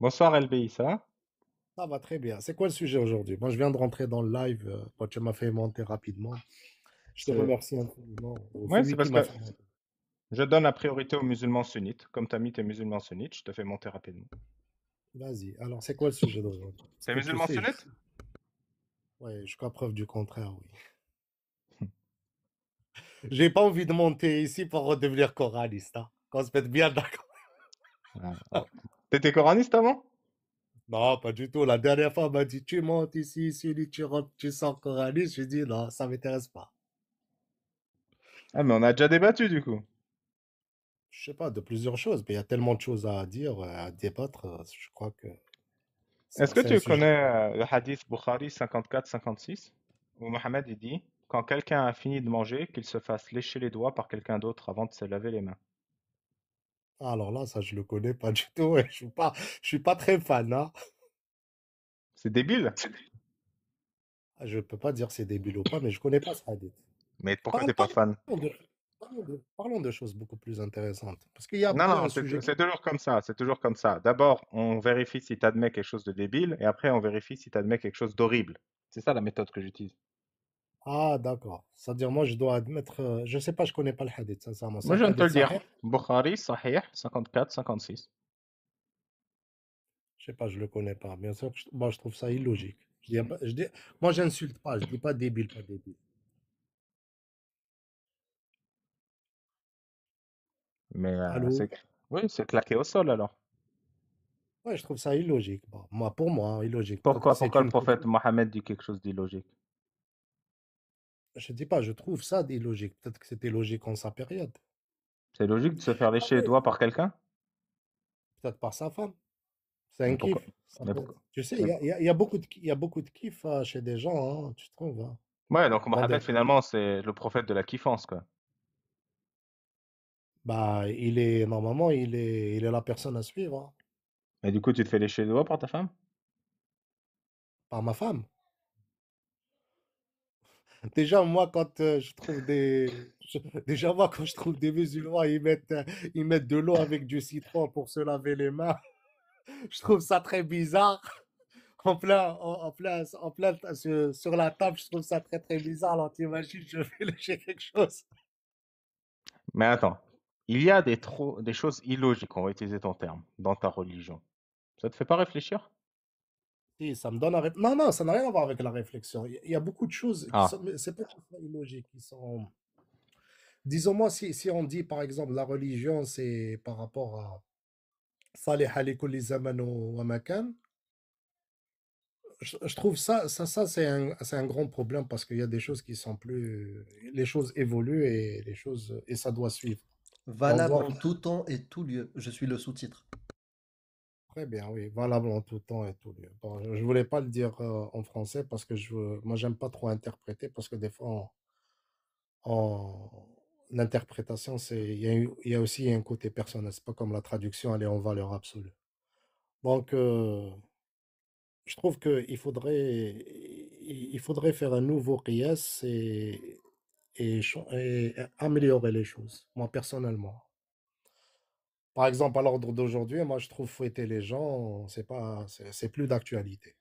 Bonsoir LBI, ça va? Ça va très bien. C'est quoi le sujet aujourd'hui? Moi, je viens de rentrer dans le live. Quand tu m'as fait monter rapidement. Je te C'est remercie infiniment. ouais, c'est Celui qui parce m'a que fait monter. je donne la priorité aux musulmans sunnites. Comme tu as mis tes musulmans sunnites, je te fais monter rapidement. Vas-y. Alors, c'est quoi le sujet d'aujourd'hui? Parce T'es que tu musulman sais, sunnite? ouais, jusqu'à preuve du contraire, oui. J'ai pas envie de monter ici pour redevenir choraliste, hein. Qu'on se mette bien d'accord. Ah, oh. T'étais coraniste avant? Non, pas du tout. La dernière fois, on m'a dit, tu montes ici, celui tu rentres, tu sors choraliste. J'ai dit, non, ça m'intéresse pas. Ah, mais on a déjà débattu du coup. Je sais pas, de plusieurs choses, mais il y a tellement de choses à dire, à débattre. Je crois que Est-ce que c'est un tu sujet. connais le hadith Bukhari 54-56 où Mohammed il dit quand quelqu'un a fini de manger, qu'il se fasse lécher les doigts par quelqu'un d'autre avant de se laver les mains. Alors là, ça, je le connais pas du tout. Ouais. Je suis pas très fan, hein. C'est débile. Je peux pas dire c'est débile ou pas, mais je connais pas ce hadith. Mais pourquoi Parlons, t'es pas fan? de, parlons de choses beaucoup plus intéressantes. Parce qu'il y a, Non, il y a non, un sujet. c'est toujours comme ça, c'est toujours comme ça. D'abord, on vérifie si tu admets quelque chose de débile, et après, on vérifie si tu admets quelque chose d'horrible. C'est ça la méthode que j'utilise. Ah, d'accord. C'est-à-dire, moi, je dois admettre. Je sais pas, je connais pas le hadith, sincèrement. C'est Moi, un je viens de te hadith le dire. sahih. Bukhari, Sahih, 54-56. Je sais pas, je le connais pas. Bien sûr, moi, je trouve ça illogique. Moi, j'insulte pas. Je dis pas débile, pas débile. Mais Allô? oui, c'est claqué au sol alors. Ouais, je trouve ça illogique. Bon, moi, pour moi, hein, illogique. Peut-être que c'est Pourquoi le une prophète critique. Mohammed dit quelque chose d'illogique? Je dis pas, je trouve ça illogique. Peut-être que c'était logique en sa période. C'est logique de se faire lécher les Après, doigts par quelqu'un? peut-être par sa femme. C'est un Mais pourquoi? kiff. Mais pourquoi? Tu sais, Mais- il y a beaucoup il y a beaucoup de kiff chez des gens, hein, tu trouves, hein. Ouais, donc Dans Mohammed, des- finalement, c'est le prophète de la kiffance, quoi. Bah, normalement, il est la personne à suivre, hein, Et du coup, tu te fais lécher les doigts par ta femme? par ma femme. Déjà, moi, quand déjà, moi, quand je trouve des musulmans, ils mettent de l'eau avec du citron pour se laver les mains. Je trouve ça très bizarre. Sur la table, je trouve ça très, très bizarre. Alors, t'imagines, je vais lécher quelque chose. Mais attends, il y a des choses illogiques, on va utiliser ton terme, dans ta religion. Ça te fait pas réfléchir? Si, ça me donne Non, non, ça n'a rien à voir avec la réflexion. Il y a beaucoup de choses qui sont, Ah, mais c'est pas tout à fait illogique, qui sont. Disons-moi, si on dit par exemple la religion, c'est par rapport à Salih ali kulli zaman wa makan, je trouve ça c'est un grand problème parce qu'il y a des choses qui sont plus. Les choses évoluent et et ça doit suivre. Et on Valable voit en tout temps et tout lieu. Je suis le sous-titre. très bien, oui, valable en tout temps et tout lieu. Bon, je voulais pas le dire en français parce que moi, j'aime pas trop interpréter parce que des fois, en interprétation, il y a aussi un côté personnel. C'est pas comme la traduction, elle est en valeur absolue. Donc, je trouve il faudrait faire un nouveau qiyas et améliorer les choses, moi, personnellement. Par exemple, à l'ordre d'aujourd'hui, moi, je trouve fouetter les gens, c'est plus d'actualité.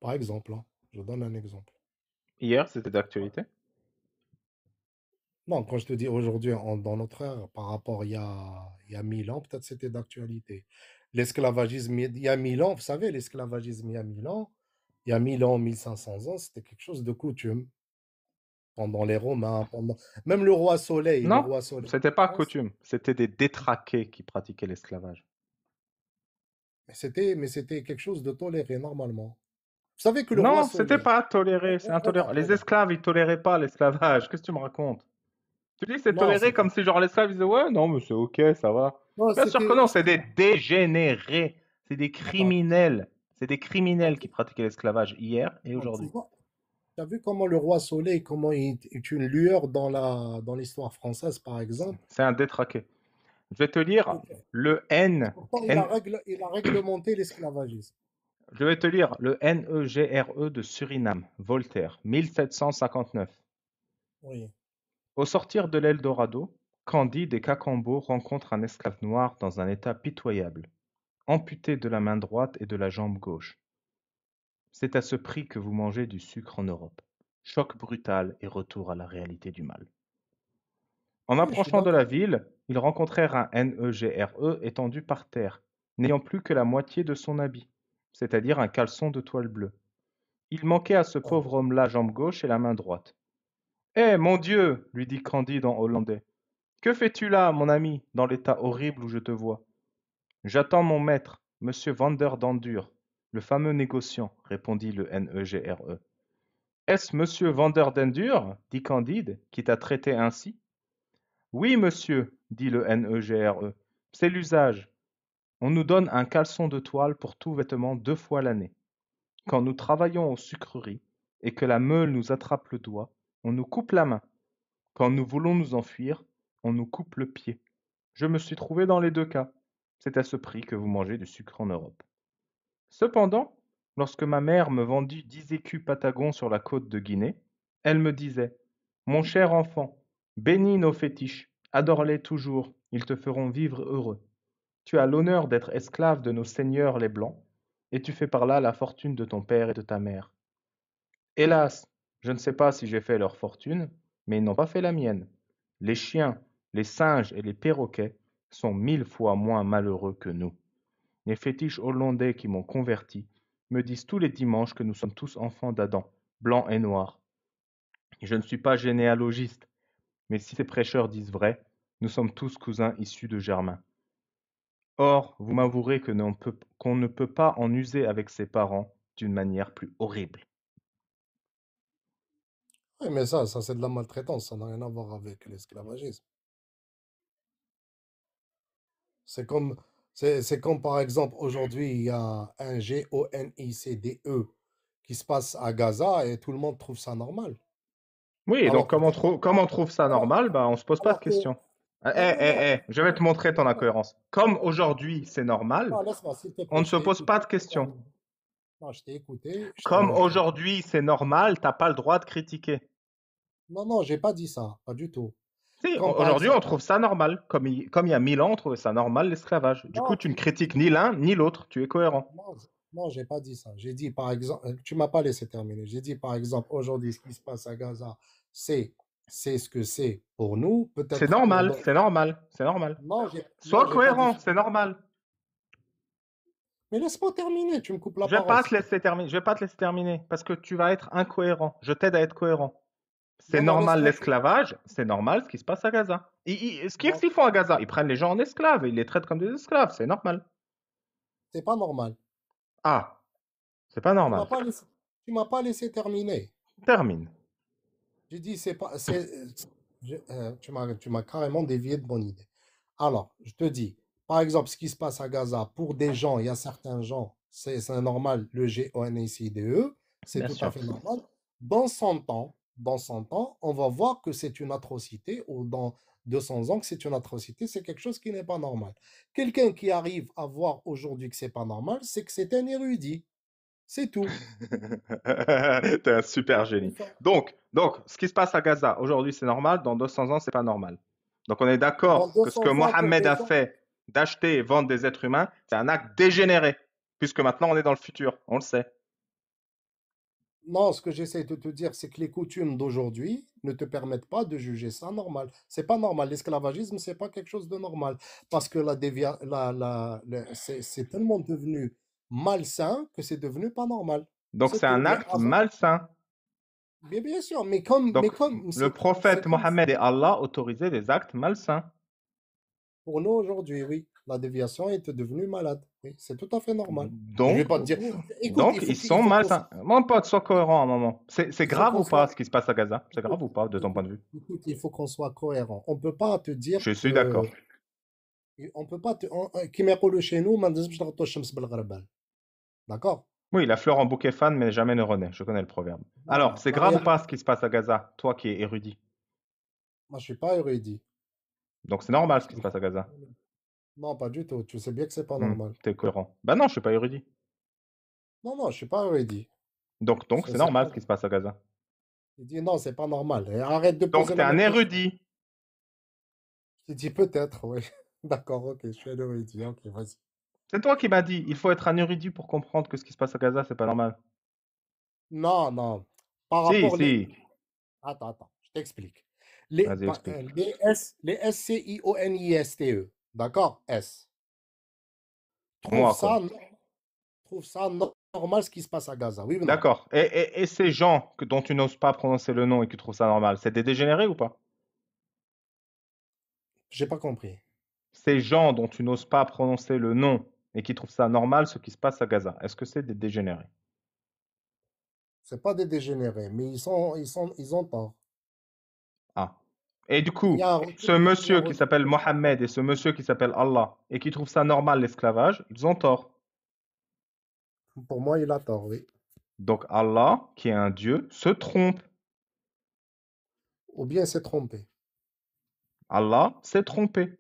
Par exemple, hein, je donne un exemple. hier, c'était d'actualité. Non, quand je te dis aujourd'hui, dans notre ère, par rapport il y a 1000 ans, peut-être c'était d'actualité. L'esclavagisme, il y a 1000 ans, vous savez, l'esclavagisme, il y a 1000 ans, il y a 1000 ans, 1500 ans, c'était quelque chose de coutume. Pendant les Romains, même le Non, roi Soleil, c'était pas coutume. C'était des détraqués qui pratiquaient l'esclavage. mais c'était quelque chose de toléré normalement. Vous savez que le roi Non, c'était Soleil, pas toléré, c'est intolérant. regarde, Les regarde. esclaves, ils toléraient pas l'esclavage. Qu'est-ce que tu me racontes? Tu dis que c'est Non, toléré comme si genre l'esclave disait ouais, non, mais c'est ok, ça va. non, Bien sûr que non, c'est des dégénérés, c'est des attends, criminels. C'est des criminels qui attends, pratiquaient l'esclavage hier et tu aujourd'hui. vois, tu as vu comment le roi Soleil, comment il est une lueur dans l'histoire française, par exemple. C'est un détraqué. Je vais te lire le N, Pourtant, N, il a réglementé l'esclavagisme. je vais te lire le NEGRE de Suriname, Voltaire, 1759. Oui. Au sortir de l'Eldorado, Candide et Cacambo rencontrent un esclave noir dans un état pitoyable, amputé de la main droite et de la jambe gauche. C'est à ce prix que vous mangez du sucre en Europe. Choc brutal et retour à la réalité du mal. En Oui, je suis approchant de la d'accord. ville, ils rencontrèrent un NEGRE étendu par terre, n'ayant plus que la moitié de son habit, c'est-à-dire un caleçon de toile bleue. Il manquait à ce Ah, pauvre homme la jambe gauche et la main droite. Eh, mon Dieu, lui dit Candide en hollandais, que fais-tu là, mon ami, dans l'état horrible où je te vois? J'attends mon maître, monsieur Vanderdendur, le fameux négociant, répondit le NEGRE. Est-ce monsieur Vanderdendur, dit Candide, qui t'a traité ainsi? Oui, monsieur, dit le NEGRE, c'est l'usage. On nous donne un caleçon de toile pour tout vêtement 2 fois l'année. Quand nous travaillons aux sucreries et que la meule nous attrape le doigt, on nous coupe la main. Quand nous voulons nous enfuir, on nous coupe le pied. Je me suis trouvé dans les 2 cas. C'est à ce prix que vous mangez du sucre en Europe. Cependant, lorsque ma mère me vendit 10 écus patagons sur la côte de Guinée, elle me disait: Mon cher enfant, bénis nos fétiches, adore-les toujours, ils te feront vivre heureux. Tu as l'honneur d'être esclave de nos seigneurs les Blancs, et tu fais par là la fortune de ton père et de ta mère. Hélas, je ne sais pas si j'ai fait leur fortune, mais ils n'ont pas fait la mienne. Les chiens, les singes et les perroquets sont 1000 fois moins malheureux que nous. Les fétiches hollandais qui m'ont converti me disent tous les dimanches que nous sommes tous enfants d'Adam, blancs et noirs. Je ne suis pas généalogiste, mais si ces prêcheurs disent vrai, nous sommes tous cousins issus de Germain. Or, vous m'avouerez qu'on ne peut pas en user avec ses parents d'une manière plus horrible. oui, mais ça c'est de la maltraitance, ça n'a rien à voir avec l'esclavagisme. C'est comme, c'est comme par exemple, aujourd'hui, il y a un GONICDE qui se passe à Gaza et tout le monde trouve ça normal. Oui, donc Alors que quelqu'un. comme on trouve ça Alors, normal, bah, on se pose pas de alors que. questions. Non, non, non. Je vais te montrer ton Laisse-moi, incohérence. Comme aujourd'hui c'est normal, non, laisse-moi, s'il te on plaît, ne je se t'ai pose écouté. pas de questions. Non, je t'ai écouté. Comme aujourd'hui c'est normal, t'as pas le droit de critiquer. Non, non, j'ai pas dit ça, pas du tout. Si, Comme par aujourd'hui on exemple. trouve ça normal, comme il y a 1000 ans on trouvait ça normal l'esclavage. Du coup, Non, tu ne critiques ni l'un ni l'autre, tu es cohérent. non, non, j'ai pas dit ça. J'ai dit par exemple, tu m'as pas laissé terminer. J'ai dit par exemple, aujourd'hui, ce qui se passe à Gaza, c'est, c'est ce que c'est pour nous, C'est peut-être pour normal, d'autres. c'est normal, c'est normal. Non, Sois j'ai pas dit cohérent, ça. c'est normal. Mais laisse-moi terminer, tu me coupes la Je vais parole, pas te s'il te plaît. laisser terminer, je vais pas te laisser terminer parce que tu vas être incohérent. Je t'aide à être cohérent. C'est Non, non, normal laisse-moi. l'esclavage, c'est normal ce qui se passe à Gaza. Qu'est-ce Non, qu'ils font à Gaza? Ils prennent les gens en esclaves et ils les traitent comme des esclaves, c'est normal. c'est pas normal. Ah, c'est pas Tu m'as normal. pas laissé, tu m'as pas laissé terminer. Termine. J'ai dit, c'est pas, tu m'as carrément dévié de mon idée. Alors, je te dis, par exemple, ce qui se passe à Gaza, pour des gens, il y a certains gens, c'est normal, le GONICDE, c'est Bien tout à sûr. fait normal. Dans 100 ans, on va voir que c'est une atrocité, ou dans 200 ans que c'est une atrocité, c'est quelque chose qui n'est pas normal. Quelqu'un qui arrive à voir aujourd'hui que c'est pas normal, c'est que c'est un érudit. C'est tout. T'es un super C'est génie. ça. Donc, ce qui se passe à Gaza, aujourd'hui c'est normal, dans 200 ans c'est pas normal. Donc on est Dans d'accord que ce que 200 ans, pour Mohammed des a gens. fait d'acheter et vendre des êtres humains, c'est un acte dégénéré, puisque maintenant on est dans le futur, on le sait. Non, ce que j'essaie de te dire, c'est que les coutumes d'aujourd'hui ne te permettent pas de juger ça normal. C'est pas normal. L'esclavagisme, c'est pas quelque chose de normal. Parce que c'est tellement devenu malsain que c'est devenu pas normal. Donc C'est c'est tout. un Mais acte avant, malsain. bien sûr, Donc le c'est prophète comme Mohammed et Allah autorisaient des actes malsains. pour nous aujourd'hui, oui. La déviation est devenue malade. Oui, c'est tout à fait normal. Je vais Donc, pas te dire. Écoute, donc ils sont il faut qu'on malsains. Mon pote, sois cohérent à un moment. C'est il faut grave qu'on ou pas soit. ce qui se passe à Gaza? C'est grave Écoute, ou pas de ton point écoute, de vue? écoute, il faut qu'on soit cohérent. On peut pas te dire Je suis que d'accord. on peut pas te... كيما يقولوا chez nous ما نلزمش نغطوا الشمس بالغربال. D'accord? Oui, la fleur en bouquet fan, mais jamais ne renaît. Je connais le proverbe. Alors, Voilà. c'est La grave ou pas réalité, ce qui se passe à Gaza, toi qui es érudit? moi je suis pas érudit. Donc c'est normal ce qui se passe à Gaza. Non, pas du tout. Tu sais bien que c'est pas Hmm, normal. t'es cohérent. Bah non, je suis pas érudit. Non, non, je suis pas érudit. Donc c'est C'est normal pas... ce qui se passe à Gaza. Il dit non, c'est pas normal. Et arrête de Donc poser t'es la un même question. érudit. J'ai dit peut-être, oui. D'accord, ok, je suis un érudit. Ok, vas-y. C'est toi qui m'as dit, il faut être un érudit pour comprendre que ce qui se passe à Gaza, c'est pas normal. Non, non. Par Si, rapport les. si. Attends, je t'explique. Vas-y, explique. Les SCIONISTE, d'accord? S. Trouve Moi, quoi. ça, trouve ça normal ce qui se passe à Gaza, oui ou non? D'accord. Et ces gens dont tu n'oses pas prononcer le nom et qui trouvent ça normal, c'est des dégénérés ou pas? J'ai pas compris. Ces gens dont tu n'oses pas prononcer le nom et qui trouvent ça normal, ce qui se passe à Gaza, est-ce que c'est des dégénérés? C'est pas des dégénérés, mais ils ont tort. Ah. Et du Il y coup, a un ce retour, il y a un monsieur qui retour s'appelle d'esclavage. Mohammed et ce monsieur qui s'appelle Allah et qui trouvent ça normal l'esclavage, ils ont tort. Pour moi, il a tort, oui. Donc Allah, qui est un Dieu, se trompe. Ou bien il s'est trompé. Allah s'est trompé.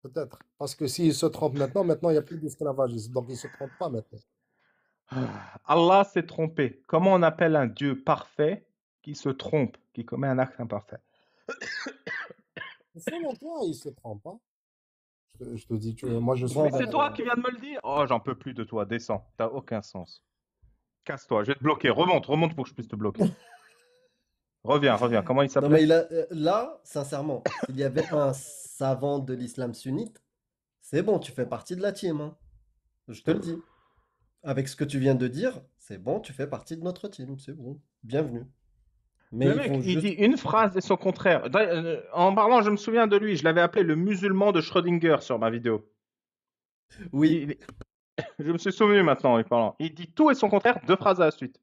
Peut-être. Parce que s'il se trompe maintenant, il n'y a plus d'esclavagisme. Donc il ne se trompe pas maintenant. Allah s'est trompé. Comment on appelle un Dieu parfait qui se trompe, qui commet un acte imparfait? Selon toi, il se trompe, hein. Je te dis, moi je suis Bon, Mais pas. c'est toi qui viens de me le dire. Oh, j'en peux plus de toi. Descends. T'as aucun sens. Casse-toi. Je vais te bloquer. Remonte pour que je puisse te bloquer. Reviens. Comment il non, mais s'appelait? là, sincèrement, s'il y avait un savant de l'islam sunnite, c'est bon, tu fais partie de la team, hein. Je te le dis. Avec ce que tu viens de dire, c'est bon, tu fais partie de notre team, c'est bon. Bienvenue. Mais Le il mec, faut il dit juste. une phrase et son contraire. En parlant, je me souviens de lui. Je l'avais appelé le musulman de Schrödinger sur ma vidéo. Oui, Il- Je me suis souvenu maintenant en lui parlant. Il dit tout et son contraire, deux phrases à la suite.